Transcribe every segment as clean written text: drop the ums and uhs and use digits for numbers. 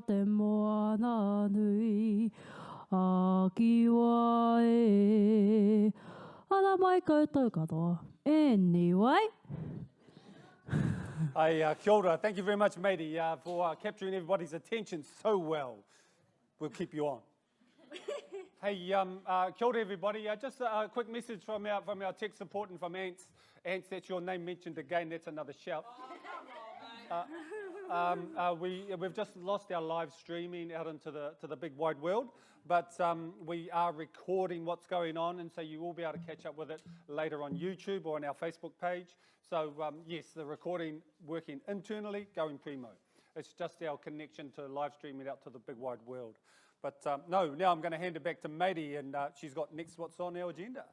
te moana nui, a kiwa e. Ala mai koutou katoa. Anyway. Hey, kia ora. Thank you very much, matey, for capturing everybody's attention so well. We'll keep you on. Hey, kia ora, everybody. Just a quick message from our tech support and from Ants. Ants, that's your name mentioned again. That's another shout. We've just lost our live streaming out into the big wide world, but we are recording what's going on, and so you will be able to catch up with it later on YouTube or on our Facebook page. So yes, the recording working internally, going primo. It's just our connection to live streaming out to the big wide world. But now I'm going to hand it back to Matey, and she's got next what's on our agenda.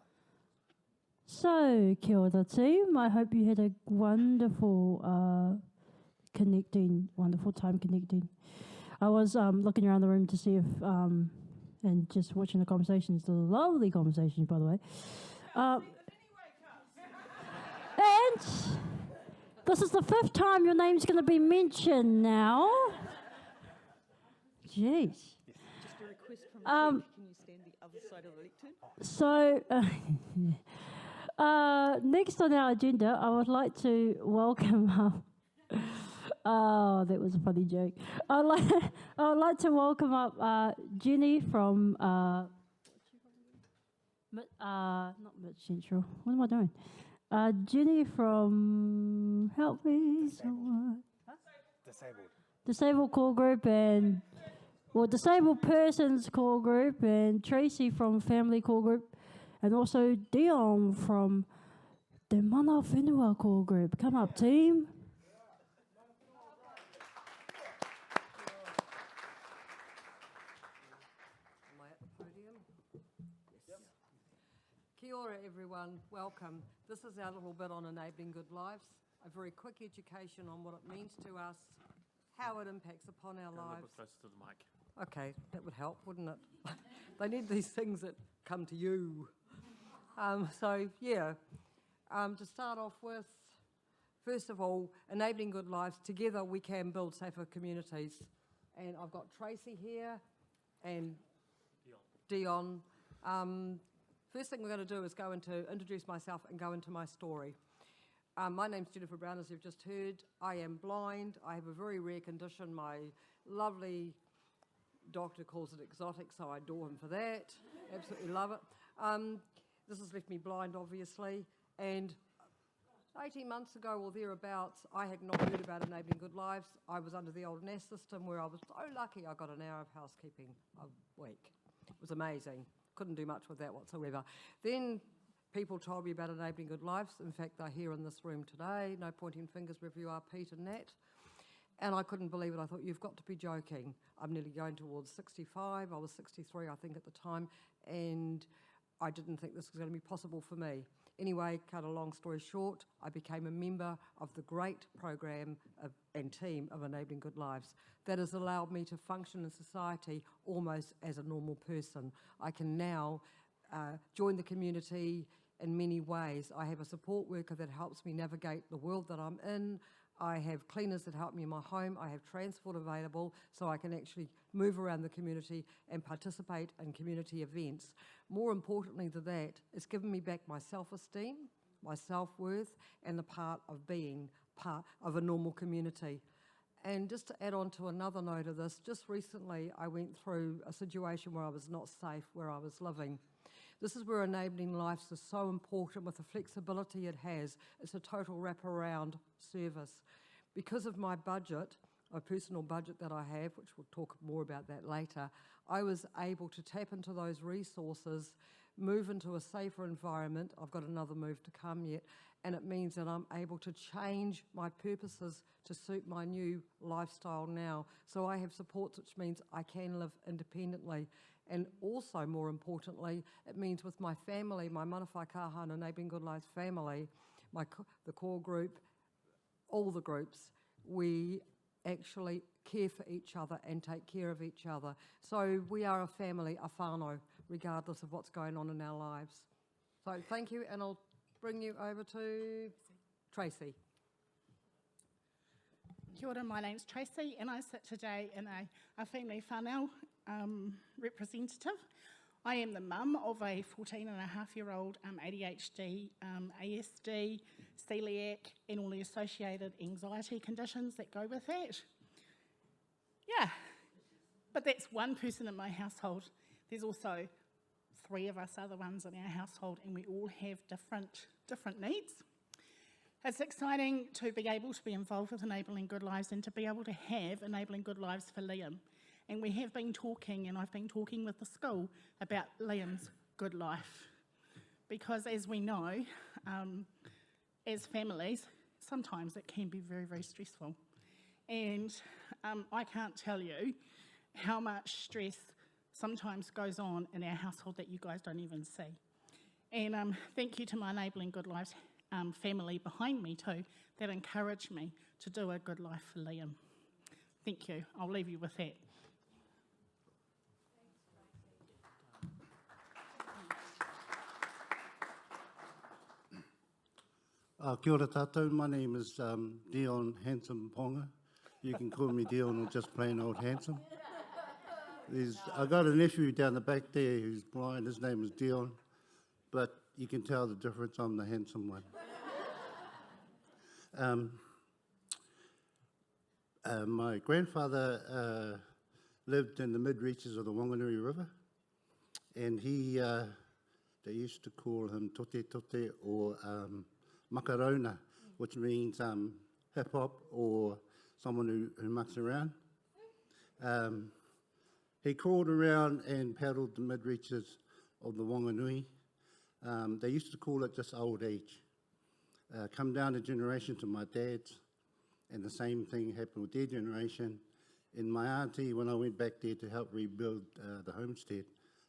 So, kia ora team. I hope you had a wonderful wonderful time connecting. I was looking around the room to see if, and just watching the conversations, the lovely conversations, by the way. And this is the 5th time your name's going to be mentioned now. Jeez. Just a request from Sept, can you stand the other side of the lectern? So, next on our agenda, I would like to welcome oh, that was a funny joke. I would like to welcome up Jenny from not Mid Central. What am I doing? Jenny from help me. Disabled core group and disabled persons core group, and Tracey from family core group, and also Dion from the Whenua core group. Come up, team. Am I at the podium? Yes. Kia ora, everyone. Welcome. This is our little bit on enabling good lives. A very quick education on what it means to us, how it impacts upon our lives. A little bit closer to the mic. Okay, that would help, wouldn't it? They need these things that come to you. To start off with, first of all, enabling good lives. Together we can build safer communities. And I've got Tracey here and Dion. First thing we're going to do is introduce myself and go into my story. My name's Jennifer Brown, as you've just heard. I am blind. I have a very rare condition. My lovely doctor calls it exotic, so I adore him for that. Absolutely love it. This has left me blind, obviously, and 18 months ago or thereabouts, I had not heard about Enabling Good Lives. I was under the old NAS system where I was so lucky I got an hour of housekeeping a week. It was amazing. Couldn't do much with that whatsoever. Then people told me about Enabling Good Lives. In fact, they're here in this room today. No pointing fingers wherever you are, Pete and Nat. And I couldn't believe it. I thought, you've got to be joking. I'm nearly going towards 65. I was 63, I think, at the time. And I didn't think this was going to be possible for me. Anyway, cut a long story short, I became a member of the great program and team of Enabling Good Lives. That has allowed me to function in society almost as a normal person. I can now join the community in many ways. I have a support worker that helps me navigate the world that I'm in. I have cleaners that help me in my home. I have transport available so I can actually move around the community and participate in community events. More importantly than that, it's given me back my self-esteem, my self-worth, and the part of being part of a normal community. And just to add on to another note of this, just recently I went through a situation where I was not safe where I was living. This is where enabling lives is so important with the flexibility it has. It's a total wraparound service. Because of my budget, a personal budget that I have, which we'll talk more about that later, I was able to tap into those resources, move into a safer environment. I've got another move to come yet, and it means that I'm able to change my purposes to suit my new lifestyle now. So I have supports, which means I can live independently. And also, more importantly, it means with my family, my Manawhai Kaha and Enabling Good Lives family, the core group, all the groups, we actually care for each other and take care of each other. So we are a family, a whānau, regardless of what's going on in our lives. So thank you, and I'll bring you over to Tracey. Kia ora, my name's Tracey and I sit today in a family whanau representative. I am the mum of a 14-and-a-half-year-old ADHD, ASD, celiac and all the associated anxiety conditions that go with that. Yeah, but that's one person in my household. There's also 3 of us other ones in our household and we all have different needs. It's exciting to be able to be involved with Enabling Good Lives and to be able to have Enabling Good Lives for Liam. And we have been talking, and I've been talking with the school about Liam's good life. Because as we know, as families, sometimes it can be very, very stressful. And I can't tell you how much stress sometimes goes on in our household that you guys don't even see. And thank you to my Enabling Good Lives family behind me too, that encouraged me to do a good life for Liam. Thank you. I'll leave you with that. Kia ora tātou, my name is Dion Handsome Ponga. You can call me Dion or just plain old handsome. I got a nephew down the back there who's blind, his name is Dion, but you can tell the difference, I'm the handsome one. My grandfather lived in the mid-reaches of the Whanau River, and they used to call him tote tote or makarona, which means hip-hop or someone who mucks around. He crawled around and paddled the mid-reaches of the Whanganui. They used to call it just old age. Come down a generation to my dad's, and the same thing happened with their generation. And my auntie, when I went back there to help rebuild the homestead,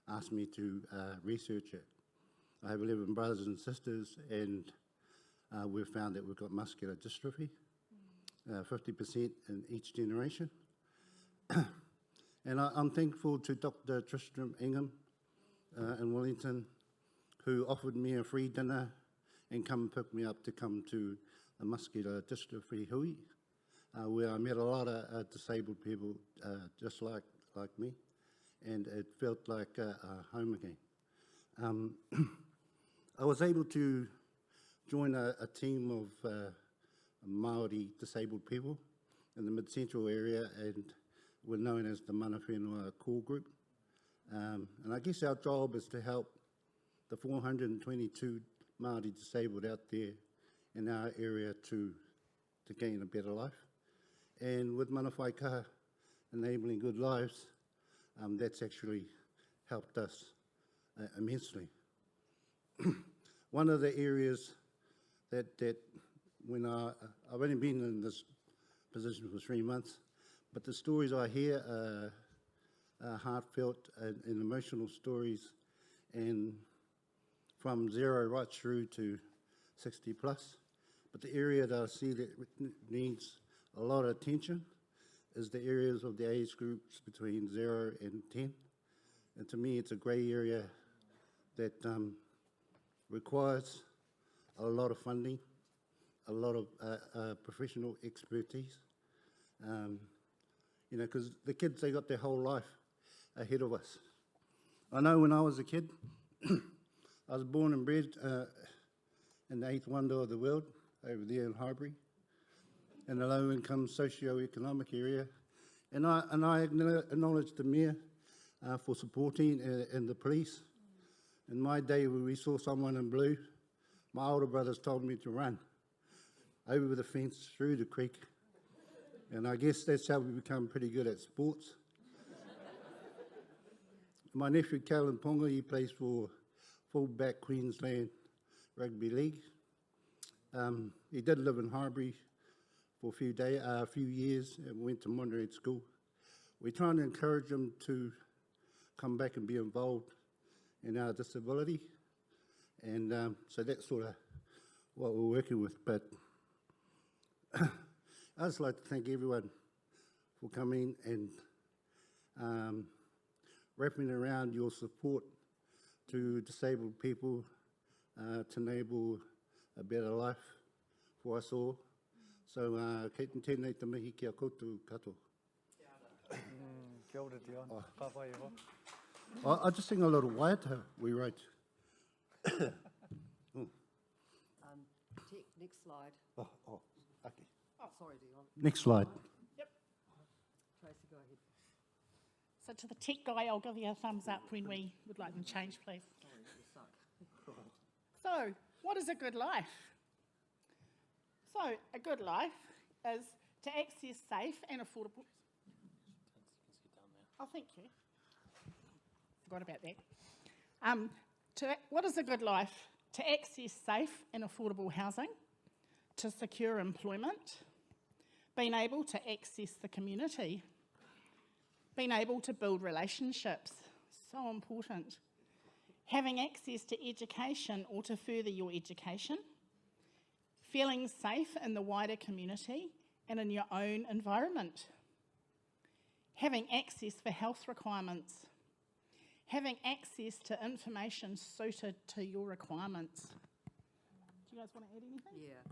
asked me to research it. I have 11 brothers and sisters, and we've found that we've got muscular dystrophy, 50% in each generation. And I'm thankful to Dr. Tristram Ingham in Wellington, who offered me a free dinner and come pick me up to come to a muscular dystrophy hui, where I met a lot of disabled people just like me, and it felt like home again. I was able to join a team of Māori disabled people in the mid-central area, and we're known as the Mana Whenua Core Group. And I guess our job is to help the 422 Māori disabled out there in our area to gain a better life. And with Mana Whaikaha, Enabling Good Lives, that's actually helped us immensely. One of the areas that when I've only been in this position for 3 months, but the stories I hear are heartfelt and emotional stories, and from 0 right through to 60 plus. But the area that I see that needs a lot of attention is the areas of the age groups between 0 and 10. And to me, it's a grey area that requires a lot of funding, a lot of professional expertise. You know, because the kids, they got their whole life ahead of us. I know when I was a kid, I was born and bred in the 8th wonder of the world, over there in Highbury, in a low-income socio-economic area. And I acknowledge the Mayor for supporting and the police. In my day, when we saw someone in blue, my older brothers told me to run over the fence, through the creek. And I guess that's how we become pretty good at sports. My nephew, Callan Ponga, he plays for fullback Queensland Rugby League. He did live in Highbury for a few years and went to Monterey School. We're trying to encourage him to come back and be involved in our disability. And so that's sort of what we're working with. But I'd just like to thank everyone for coming and wrapping around your support to disabled people to enable a better life for us all. So, kei tēnei te mihi ki a koutou katoa. Kia ora, Dion. Ka pai e ho. I'll just sing a little waiata we wrote. Next slide. Oh, okay. Sorry, Dion. Next slide. Tracey, go ahead. So to the tech guy, I'll give you a thumbs up when we would like them changed, please. Sorry, you suck. So, what is a good life? So, a good life is to access safe and affordable... Oh, thank you. Forgot about that. What is a good life? To access safe and affordable housing, to secure employment, being able to access the community, being able to build relationships, so important. Having access to education or to further your education, feeling safe in the wider community and in your own environment, having access for health requirements, having access to information suited to your requirements. Do you guys want to add anything? Yeah.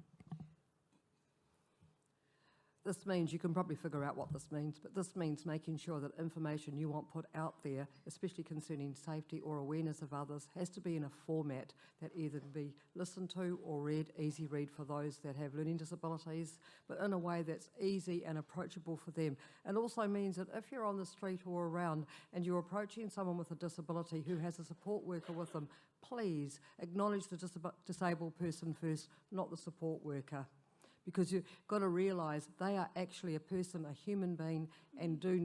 This means, you can probably figure out what this means, but this means making sure that information you want put out there, especially concerning safety or awareness of others, has to be in a format that either can be listened to or read, easy read for those that have learning disabilities, but in a way that's easy and approachable for them. And also means that if you're on the street or around and you're approaching someone with a disability who has a support worker with them, please acknowledge the disabled person first, not the support worker. Because you've got to realise they are actually a person, a human being, and do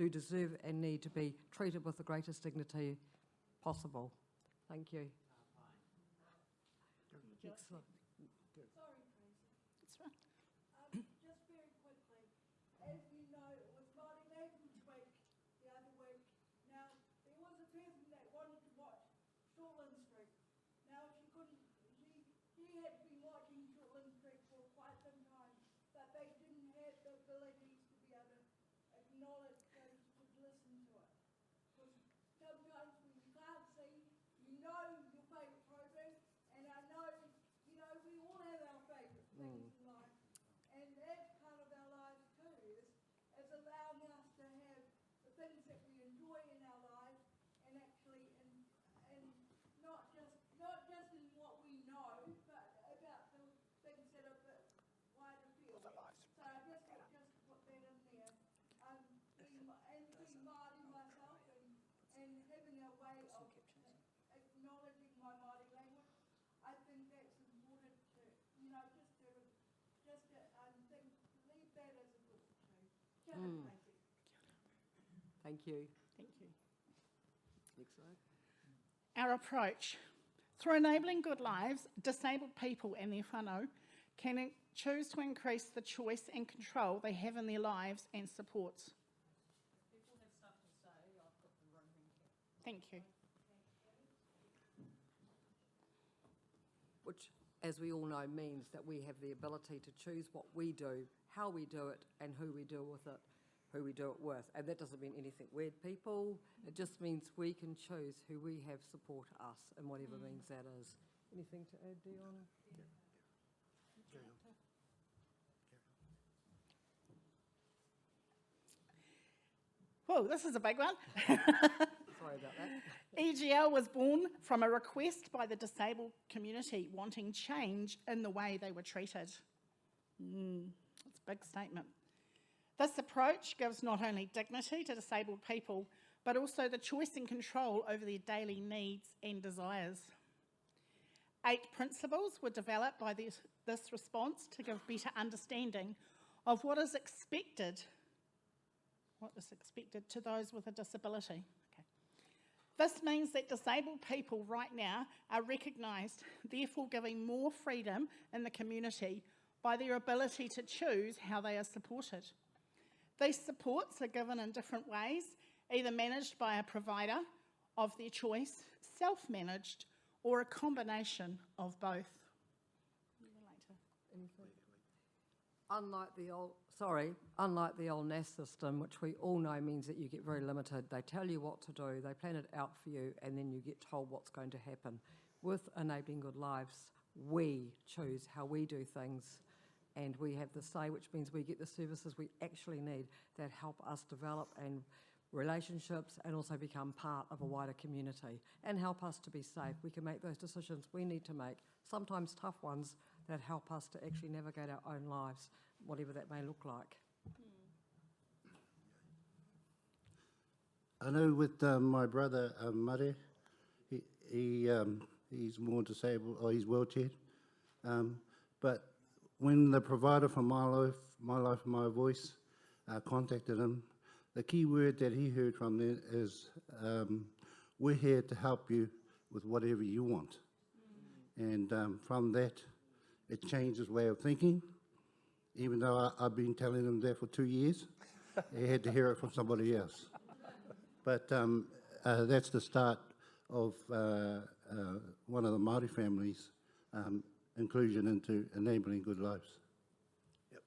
deserve and need to be treated with the greatest dignity possible. Thank you. Next slide. Sorry, Tracey. That's right. Just very quickly, as you know, it was Māori Language Week the other week. Now, there was a person that wanted to watch Shortland Street. Now, she couldn't, she had been watching Shortland Street for quite some time, but they didn't have the ability to be able to acknowledge so you could listen to it. Because sometimes when you can't see, you know your favourite program, and I know, you know, we all have our favourite things in life. And that's part of our lives too, is allowing us to have the things that we enjoy in our lives, and actually, and not just in what we know, but about the things that are a bit wider field. So I just put that in there. Being Māori myself and having a way of acknowledging my Māori language, I think that's important to, you know, just to think, leave that as a book too. Kia ora, Tracey. Thank you. Thank you. Next slide. Our approach. Through enabling good lives, disabled people and their whanau can choose to increase the choice and control they have in their lives and supports. People have stuff to say, I've got the roaming cap. Thank you. Which, as we all know, means that we have the ability to choose what we do, how we do it, and who we do with it, who we do it with. And that doesn't mean anything weird, people. It just means we can choose who we have support us, and whatever means that is. Anything to add, Dion? Whoa, this is a big one. Sorry about that. EGL was born from a request by the disabled community wanting change in the way they were treated. That's a big statement. This approach gives not only dignity to disabled people, but also the choice and control over their daily needs and desires. 8 principles were developed by this response to give better understanding of what is expected to those with a disability. Okay. This means that disabled people right now are recognised, therefore giving more freedom in the community by their ability to choose how they are supported. These supports are given in different ways, either managed by a provider of their choice, self-managed, or a combination of both. Unlike the old NAS system, which we all know means that you get very limited. They tell you what to do, they plan it out for you, and then you get told what's going to happen. With Enabling Good Lives, we choose how we do things and we have the say, which means we get the services we actually need that help us develop and relationships and also become part of a wider community and help us to be safe. We can make those decisions we need to make, sometimes tough ones, that help us to actually navigate our own lives, whatever that may look like. I know with my brother Mare, he's more disabled, or he's wheelchaired. But when the provider for My Life, My Voice contacted him, the key word that he heard from them is, we're here to help you with whatever you want. And from that, it changed his way of thinking. Even though I've been telling him that for 2 years, he had to hear it from somebody else. But that's the start of one of the Māori families' inclusion into enabling good lives. Yep.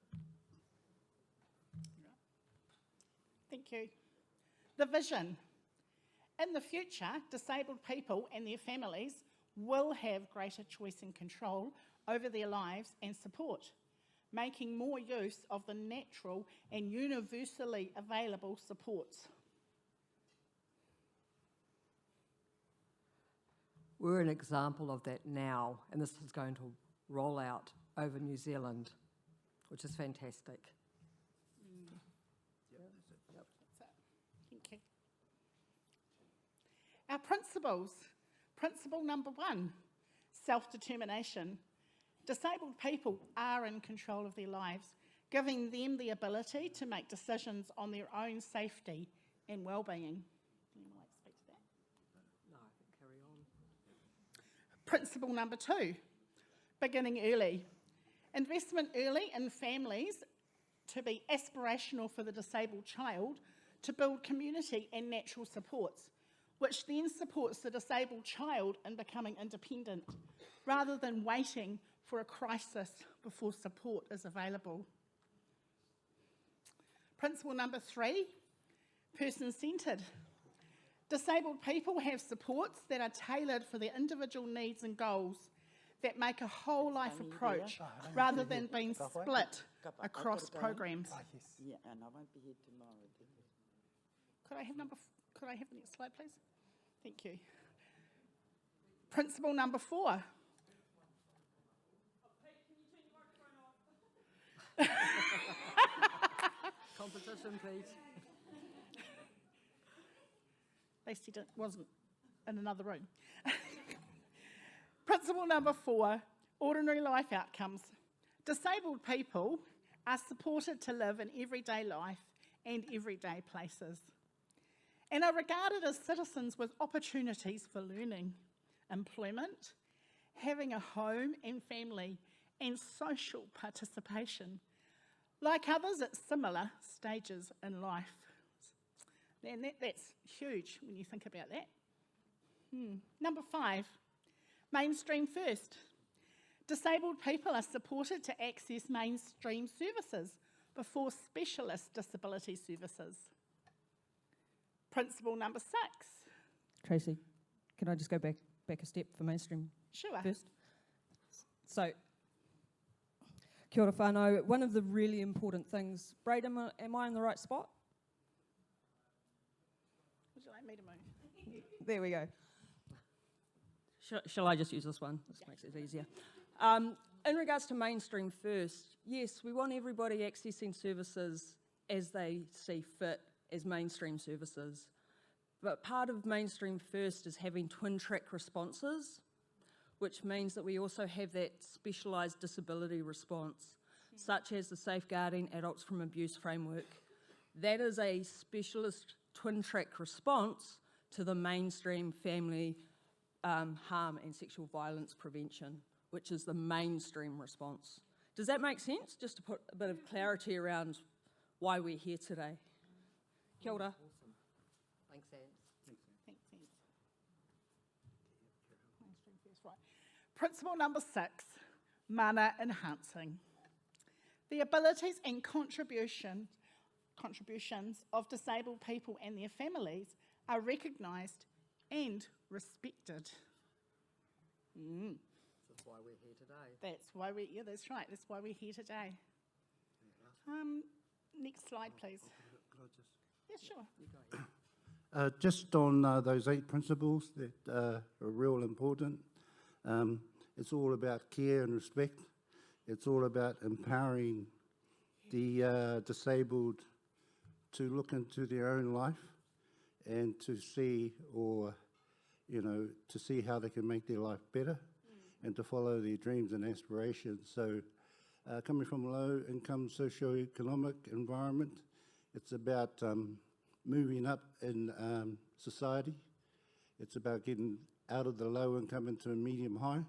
Thank you. The vision. In the future, disabled people and their families will have greater choice and control over their lives and support, making more use of the natural and universally available supports. We're an example of that now, and this is going to roll out over New Zealand, which is fantastic. Thank you. Our principles. Principle number 1, self-determination. Disabled people are in control of their lives, giving them the ability to make decisions on their own safety and well-being. Anyone like to speak to that? No, I think carry on. Principle number 2, beginning early. Investment early in families to be aspirational for the disabled child, to build community and natural supports, which then supports the disabled child in becoming independent, rather than waiting for a crisis before support is available. Principle number 3, person-centred. Disabled people have supports that are tailored for their individual needs and goals, that make a whole life approach rather than being split across programs. Yeah, and I won't be here tomorrow. Could I have the next slide, please? Thank you. Principle number 4. Competition, please. At least he wasn't in another room. Principle number 4, ordinary life outcomes. Disabled people are supported to live in everyday life and everyday places, and are regarded as citizens with opportunities for learning, employment, having a home and family, and social participation, like others at similar stages in life. And that's huge when you think about that. Number 5, mainstream first. Disabled people are supported to access mainstream services before specialist disability services. Principle number 6. Tracey, can I just go back a step for mainstream Sure. first? So, kia ora whanau, one of the really important things, Braid, am I in the right spot? Would you like me to move? There we go. Shall I just use this one? This makes it easier. In regards to mainstream first, yes, we want everybody accessing services as they see fit as mainstream services. But part of mainstream first is having twin track responses, which means that we also have that specialised disability response, such as the Safeguarding Adults from Abuse framework. That is a specialist twin track response to the mainstream family harm and sexual violence prevention, which is the mainstream response. Does that make sense? Just to put a bit of clarity around why we're here today. Kia ora. Awesome. Thanks, Anne. Thanks, Anne. Mainstream first, right. Principle number 6, mana enhancing. The abilities and contributions of disabled people and their families are recognised and respected. why we're here today. That's why that's right. That's why we're here today. Next slide, please. Could I just... Yeah, sure. You go ahead. Just on those 8 principles that are real important, it's all about care and respect. It's all about empowering the disabled to look into their own life and to see, to see how they can make their life better and to follow their dreams and aspirations. So coming from a low-income socio-economic environment, it's about moving up in society. It's about getting out of the low income into a medium high.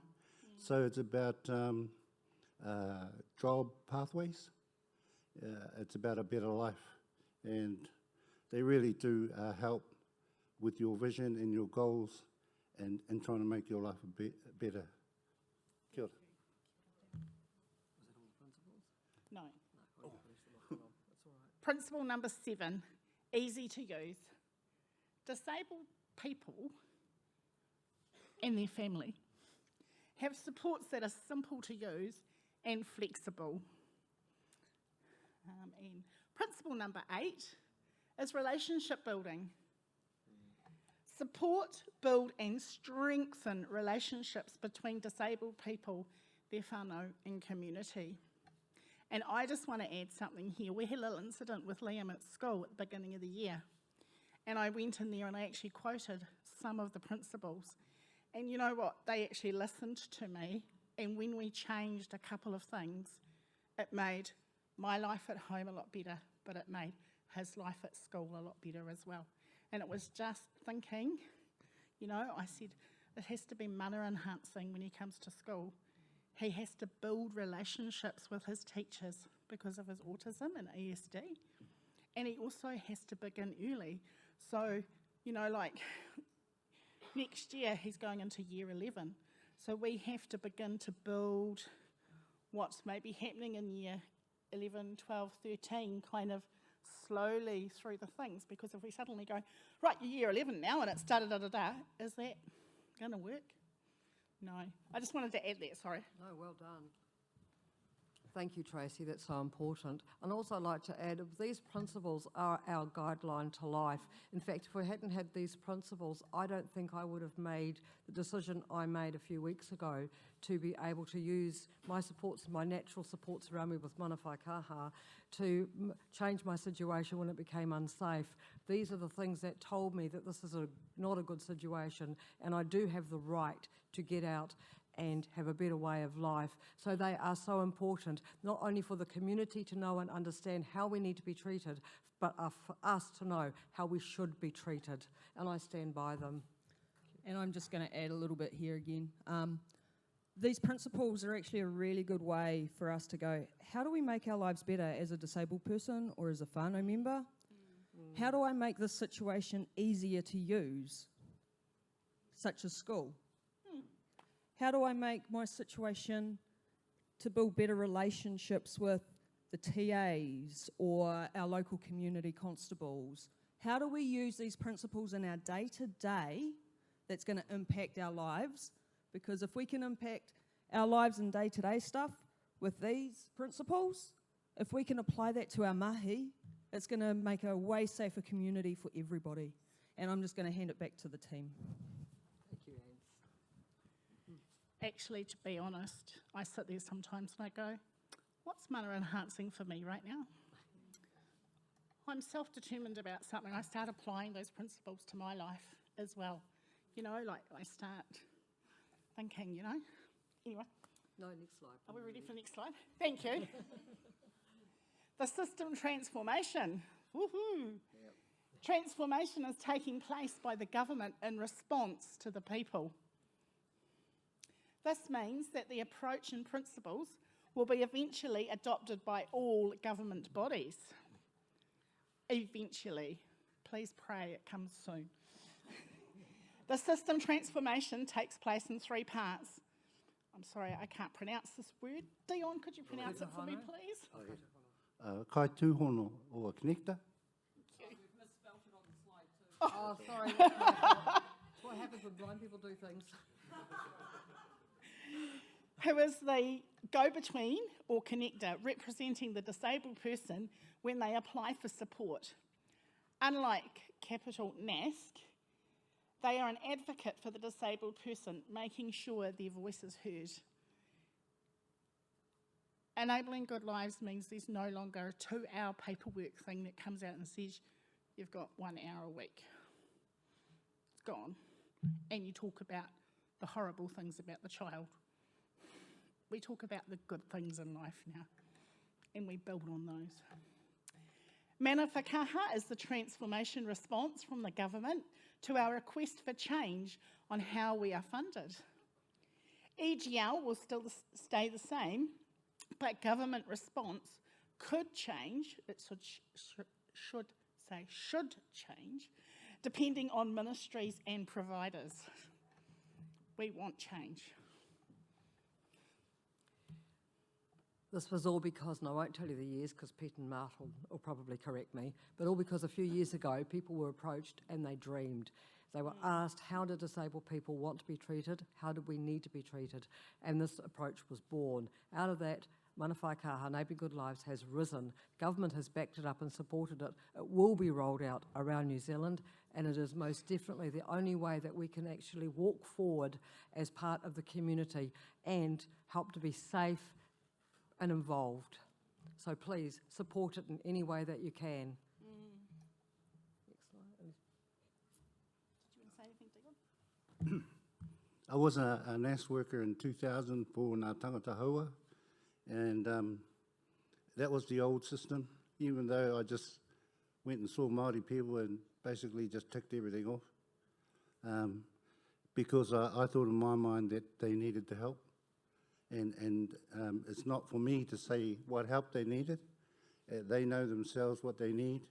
So it's about job pathways. It's about a better life. And they really do help with your vision and your goals and trying to make your life a bit better. Kia ora. No. Principle number 7, easy to use. Disabled people and their family have supports that are simple to use and flexible. And principle number 8 is relationship building. Support, build and strengthen relationships between disabled people, their whanau and community. And I just want to add something here. We had a little incident with Liam at school at the beginning of the year. And I went in there and I actually quoted some of the principles. And you know what? They actually listened to me. And when we changed a couple of things, it made my life at home a lot better, but it made his life at school a lot better as well. And it was just thinking, I said, it has to be mana enhancing when he comes to school. He has to build relationships with his teachers because of his autism and ASD. And he also has to begin early. So, next year he's going into year 11. So we have to begin to build what's maybe happening in year 11, 12, 13, kind of slowly through the things. Because if we suddenly go, right, you're year 11 now and it's da-da-da-da-da, is that going to work? No. I just wanted to add that, sorry. No, well done. Thank you, Tracey. That's so important. And also I'd like to add, these principles are our guideline to life. In fact, if we hadn't had these principles, I don't think I would have made the decision I made a few weeks ago to be able to use my supports, my natural supports around me with mana whai kaha, to change my situation when it became unsafe. These are the things that told me that this is not a good situation and I do have the right to get out and have a better way of life. So they are so important, not only for the community to know and understand how we need to be treated, but for us to know how we should be treated. And I stand by them. And I'm just going to add a little bit here again. These principles are actually a really good way for us to go, how do we make our lives better as a disabled person or as a whānau member? How do I make this situation easier to use, such as school? How do I make my situation to build better relationships with the TAs or our local community constables? How do we use these principles in our day-to-day that's going to impact our lives? Because if we can impact our lives in day-to-day stuff with these principles, if we can apply that to our mahi, it's going to make a way safer community for everybody. And I'm just going to hand it back to the team. Thank you, Anne. Actually, to be honest, I sit there sometimes and I go, what's mana enhancing for me right now? I'm self-determined about something. I start applying those principles to my life as well. I start thinking, Anyway. No, next slide. Are we ready for the next slide? Thank you. The system transformation. Woohoo! Yep. Transformation is taking place by the government in response to the people. This means that the approach and principles will be eventually adopted by all government bodies. Eventually. Please pray it comes soon. The system transformation takes place in 3 parts. I'm sorry, I can't pronounce this word. Dion, could you pronounce it for me, please? Kai tūhono o connector. Oh, sorry. That's my fault. That's what happens when blind people do things. who is the go-between or connector representing the disabled person when they apply for support. Unlike capital NASC, they are an advocate for the disabled person, making sure their voice is heard. Enabling good lives means there's no longer a 2-hour paperwork thing that comes out and says you've got 1 hour a week. It's gone. And you talk about the horrible things about the child. We talk about the good things in life now, and we build on those. Mana Whakaha is the transformation response from the government to our request for change on how we are funded. EGL will still stay the same, but government response could change, it should change, depending on ministries and providers. We want change. This was all because, and I won't tell you the years because Pete and Mart will probably correct me, but all because a few years ago people were approached and they dreamed. They were asked, how do disabled people want to be treated? How do we need to be treated? And this approach was born. Out of that, Mana Whakaha, Enabling Good Lives, has risen. Government has backed it up and supported it. It will be rolled out around New Zealand, and it is most definitely the only way that we can actually walk forward as part of the community and help to be safe and involved. So please support it in any way that you can. Next slide. Did you want to say anything, Dion? I was a NAS worker in 2000 for Ngā Tangata Hoa, and that was the old system, even though I just went and saw Māori people and basically just ticked everything off, because I thought in my mind that they needed the help. And it's not for me to say what help they needed. They know themselves what they need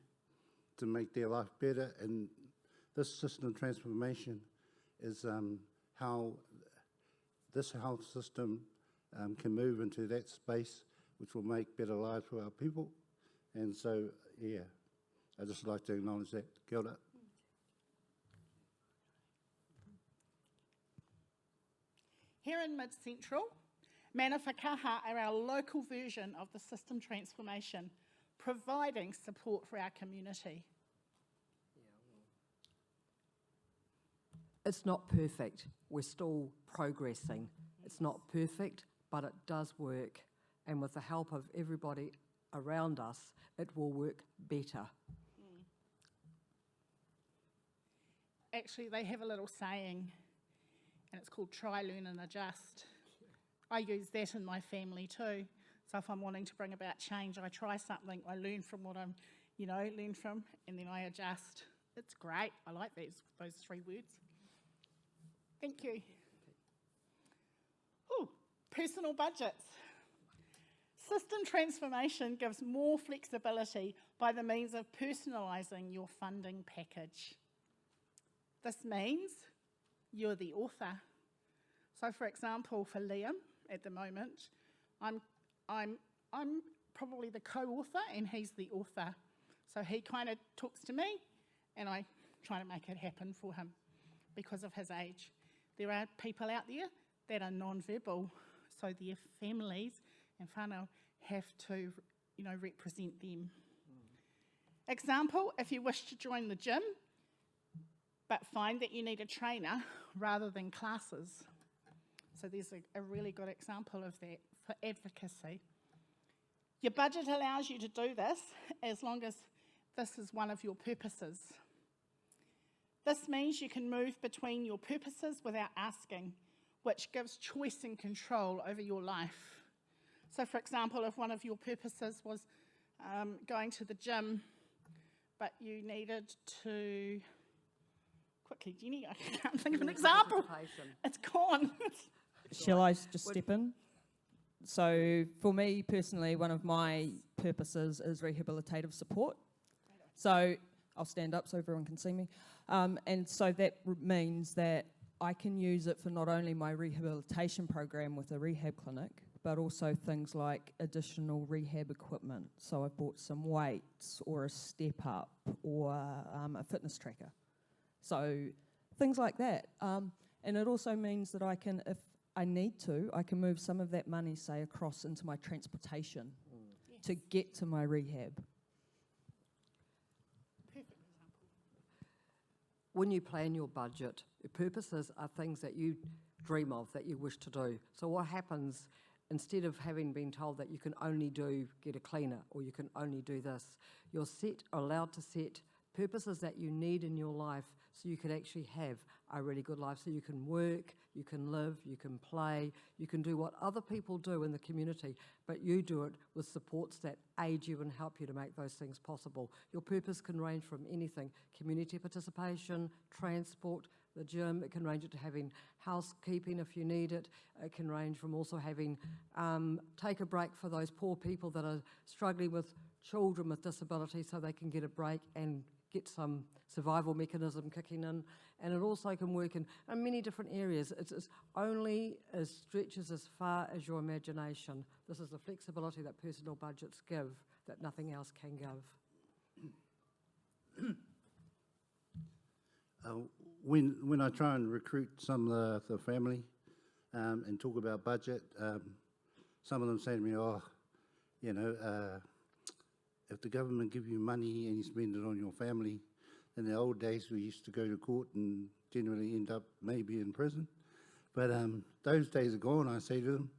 to make their life better, and this system transformation is how this health system can move into that space, which will make better lives for our people. And so, yeah, I'd just like to acknowledge that. Kia ora. Here in Mid-Central, Mana Whakaha are our local version of the system transformation, providing support for our community. It's not perfect. We're still progressing. It's not perfect, but it does work. And with the help of everybody around us, it will work better. Actually, they have a little saying, and it's called try, learn and adjust. I use that in my family too. So if I'm wanting to bring about change, I try something, I learn from what I'm, learn from, and then I adjust. It's great. I like those 3 words. Thank you. Ooh, personal budgets. System transformation gives more flexibility by the means of personalising your funding package. This means you're the author. So, for example, for Liam, at the moment, I'm probably the co-author and he's the author. So he kind of talks to me and I try to make it happen for him because of his age. There are people out there that are non-verbal, so their families and whanau have to, represent them. Example, if you wish to join the gym, but find that you need a trainer rather than classes. So there's a really good example of that for advocacy. Your budget allows you to do this as long as this is one of your purposes. This means you can move between your purposes without asking, which gives choice and control over your life. So for example, if one of your purposes was going to the gym, but you needed to, quickly, Jenny, I can't think of an example. It's gone. Shall I just step in? So for me personally, one of my purposes is rehabilitative support. So I'll stand up so everyone can see me. And so that means that I can use it for not only my rehabilitation program with a rehab clinic, but also things like additional rehab equipment. So I've bought some weights or a step up or a fitness tracker. So things like that. And it also means that I can, if I need to, I can move some of that money, say, across into my transportation to get to my rehab. Perfect example. When you plan your budget, your purposes are things that you dream of, that you wish to do. So what happens, instead of having been told that you can only get a cleaner or you can only do this, you're allowed to set purposes that you need in your life so you can actually have a really good life. So you can work, you can live, you can play, you can do what other people do in the community, but you do it with supports that aid you and help you to make those things possible. Your purpose can range from anything: community participation, transport, the gym. It can range to having housekeeping if you need it. It can range from also having take a break for those poor people that are struggling with children with disabilities so they can get a break and get some survival mechanism kicking in. And it also can work in many different areas. It's only stretches as far as your imagination. This is the flexibility that personal budgets give that nothing else can give. When I try and recruit some of the family and talk about budget, some of them say to me, if the government give you money and you spend it on your family, in the old days we used to go to court and generally end up maybe in prison. But those days are gone, I say to them.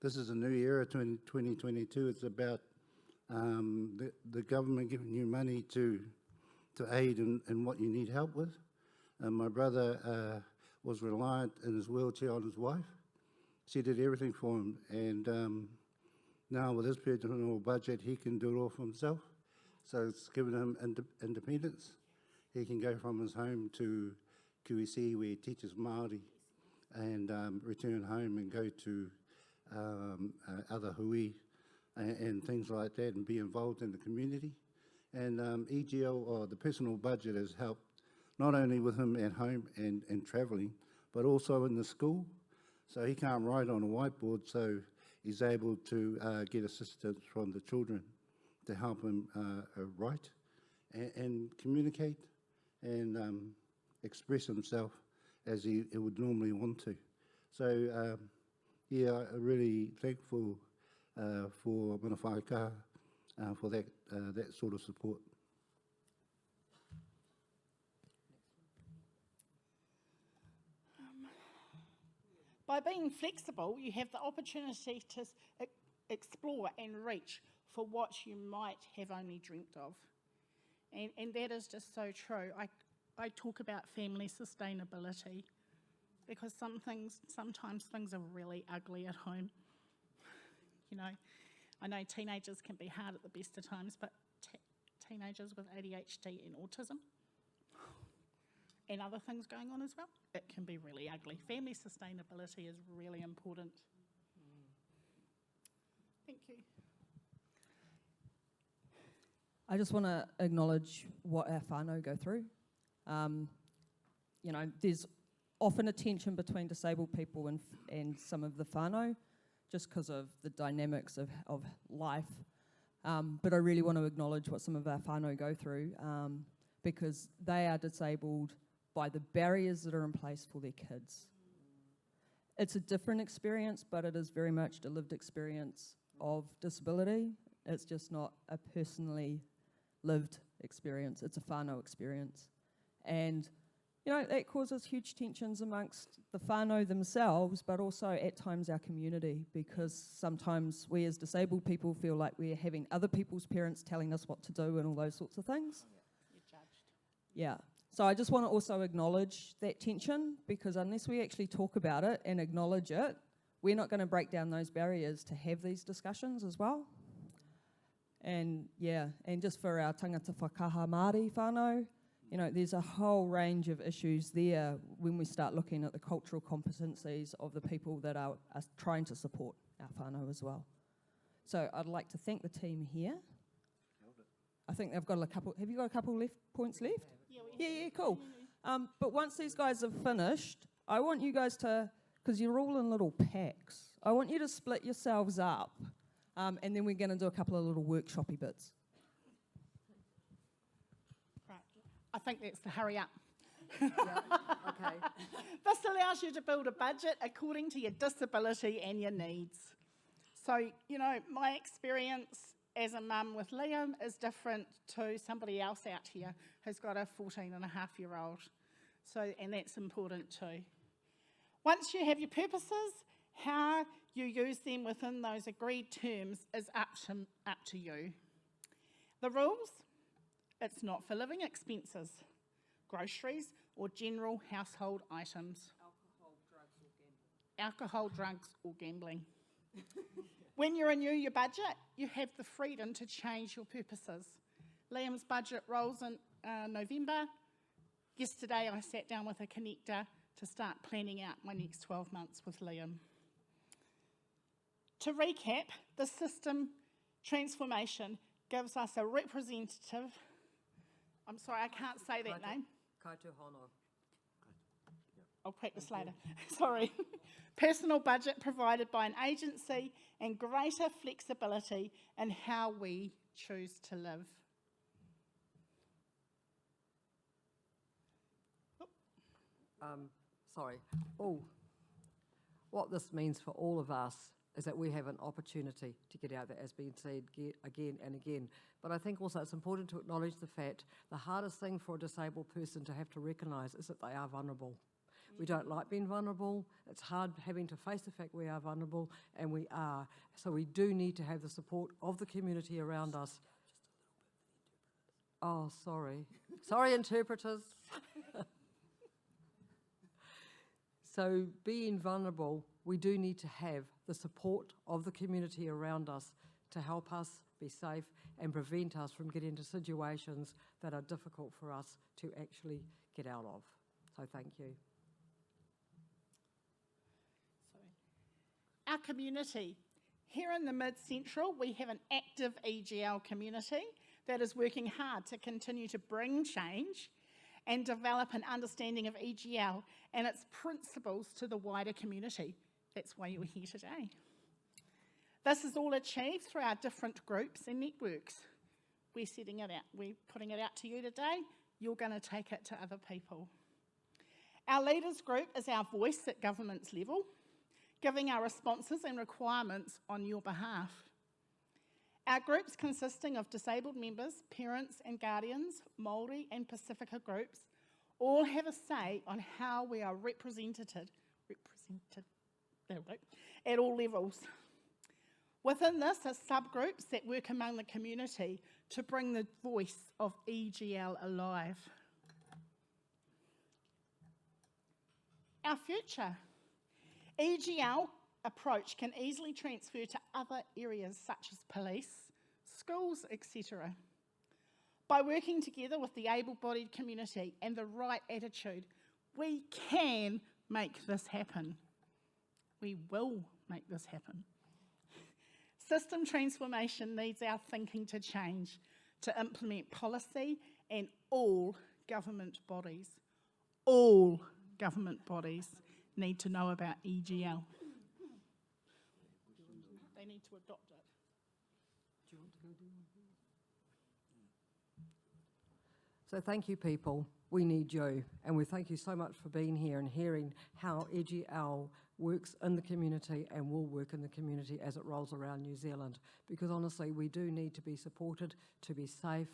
This is a new era, 2022. It's about the government giving you money to aid in what you need help with. My brother was reliant in his wheelchair on his wife. She did everything for him, and now with his personal budget, he can do it all for himself. So it's given him independence. He can go from his home to QEC, where he teaches Māori, and return home and go to other hui and things like that, and be involved in the community. And EGL, or the personal budget, has helped not only with him at home and travelling, but also in the school. So he can't write on a whiteboard, so he's able to get assistance from the children to help him write and communicate and express himself as he would normally want to. So I'm really thankful for Mana Whaeka for that sort of support. By being flexible, you have the opportunity to explore and reach for what you might have only dreamt of. And that is just so true. I talk about family sustainability because sometimes things are really ugly at home. You know, I know teenagers can be hard at the best of times, but teenagers with ADHD and autism and other things going on as well, it can be really ugly. Family sustainability is really important. Thank you. I just want to acknowledge what our whānau go through. There's often a tension between disabled people and some of the whānau, just because of the dynamics of life. But I really want to acknowledge what some of our whānau go through, because they are disabled by the barriers that are in place for their kids. It's a different experience, but it is very much a lived experience of disability. It's just not a personally lived experience. It's a whānau experience. And, that causes huge tensions amongst the whānau themselves, but also at times our community, because sometimes we as disabled people feel like we're having other people's parents telling us what to do and all those sorts of things. You're judged. Yeah. So I just want to also acknowledge that tension, because unless we actually talk about it and acknowledge it, we're not going to break down those barriers to have these discussions as well. And just for our tangata whakaha Māori whānau, there's a whole range of issues there when we start looking at the cultural competencies of the people that are trying to support our whānau as well. So I'd like to thank the team here. I think they've got a couple. Have you got a couple points left? Yeah, cool. But once these guys have finished, I want you guys to, because you're all in little packs, I want you to split yourselves up, and then we're going to do a couple of little workshoppy bits. Right. I think that's the hurry up. Yeah, okay. This allows you to build a budget according to your disability and your needs. So, you know, my experience as a mum with Liam is different to somebody else out here who's got a 14-and-a-half-year-old. So, and that's important too. Once you have your purposes, how you use them within those agreed terms is up to you. The rules, it's not for living expenses, groceries or general household items. Alcohol, drugs or gambling. When you renew your budget, you have the freedom to change your purposes. Liam's budget rolls in November. Yesterday I sat down with a connector to start planning out my next 12 months with Liam. To recap, the system transformation gives us a representative, I'm sorry, I can't say that name. Kaito Whanau. I'll practice later. Sorry. Personal budget provided by an agency and greater flexibility in how we choose to live. Sorry. Oh, what this means for all of us is that we have an opportunity to get out there, as being said again and again. But I think also it's important to acknowledge the fact the hardest thing for a disabled person to have to recognise is that they are vulnerable. We don't like being vulnerable. It's hard having to face the fact we are vulnerable, and we are. So we do need to have the support of the community around us. Oh, sorry. Sorry, interpreters. So being vulnerable, we do need to have the support of the community around us to help us be safe and prevent us from getting into situations that are difficult for us to actually get out of. So thank you. Our community. Here in the Mid-Central, we have an active EGL community that is working hard to continue to bring change and develop an understanding of EGL and its principles to the wider community. That's why you're here today. This is all achieved through our different groups and networks. We're setting it out. We're putting it out to you today. You're going to take it to other people. Our leaders group is our voice at government's level, giving our responses and requirements on your behalf. Our groups consisting of disabled members, parents and guardians, Māori and Pacifica groups, all have a say on how we are represented at all levels. Within this are subgroups that work among the community to bring the voice of EGL alive. Our future. EGL approach can easily transfer to other areas such as police, schools, etc. By working together with the able-bodied community and the right attitude, we can make this happen. We will make this happen. System transformation needs our thinking to change, to implement policy, and all government bodies need to know about EGL. They need to adopt it. So thank you, people. We need you, and we thank you so much for being here and hearing how EGL works in the community and will work in the community as it rolls around New Zealand. Because honestly, we do need to be supported, to be safe,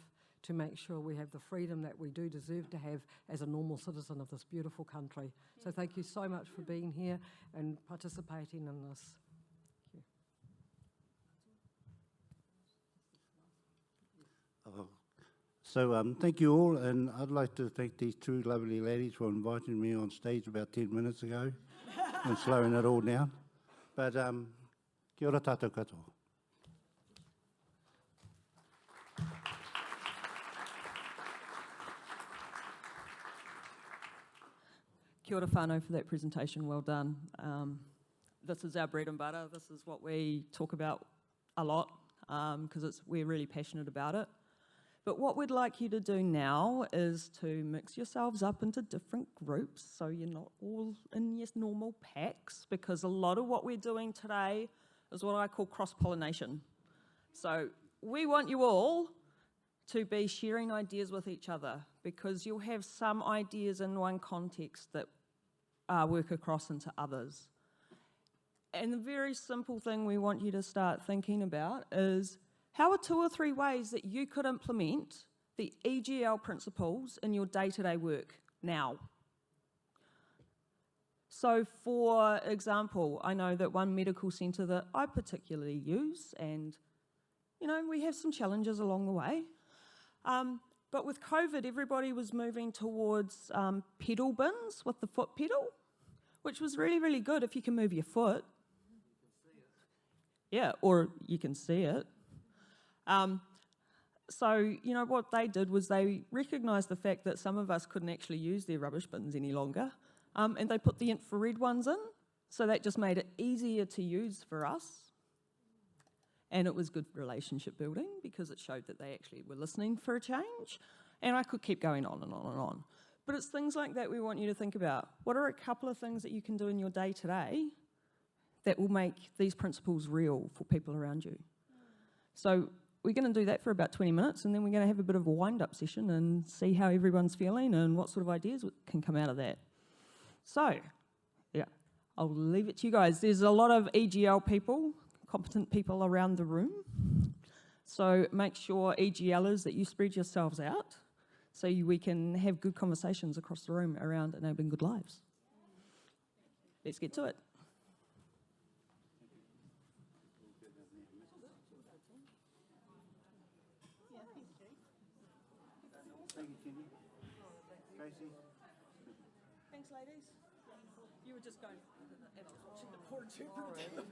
to make sure we have the freedom that we do deserve to have as a normal citizen of this beautiful country. So thank you so much for being here and participating in this. Thank you all, and I'd like to thank these two lovely ladies for inviting me on stage about 10 minutes ago and slowing it all down. But kia ora tātou katoa. Kia ora whanau for that presentation, well done. This is our bread and butter. This is what we talk about a lot because we're really passionate about it. But what we'd like you to do now is to mix yourselves up into different groups so you're not all in your normal packs, because a lot of what we're doing today is what I call cross-pollination. So we want you all to be sharing ideas with each other, because you'll have some ideas in one context that work across into others. And the very simple thing we want you to start thinking about is, how are 2 or 3 ways that you could implement the EGL principles in your day-to-day work now? So for example, I know that one medical centre that I particularly use, and we have some challenges along the way, but with COVID, everybody was moving towards pedal bins with the foot pedal, which was really, really good if you can move your foot. Yeah, or you can see it. So, what they did was they recognised the fact that some of us couldn't actually use their rubbish bins any longer, and they put the infrared ones in, so that just made it easier to use for us. And it was good relationship building, because it showed that they actually were listening for a change, and I could keep going on and on and on. But it's things like that we want you to think about. What are a couple of things that you can do in your day-to-day that will make these principles real for people around you? So we're going to do that for about 20 minutes, and then we're going to have a bit of a wind-up session and see how everyone's feeling and what sort of ideas can come out of that. So, yeah, I'll leave it to you guys. There's a lot of EGL people, competent people around the room. So make sure, EGLers, that you spread yourselves out so we can have good conversations across the room around enabling good lives. Let's get to it. Tracey? Thanks, ladies. You were just going, and I was watching the poor interpreter.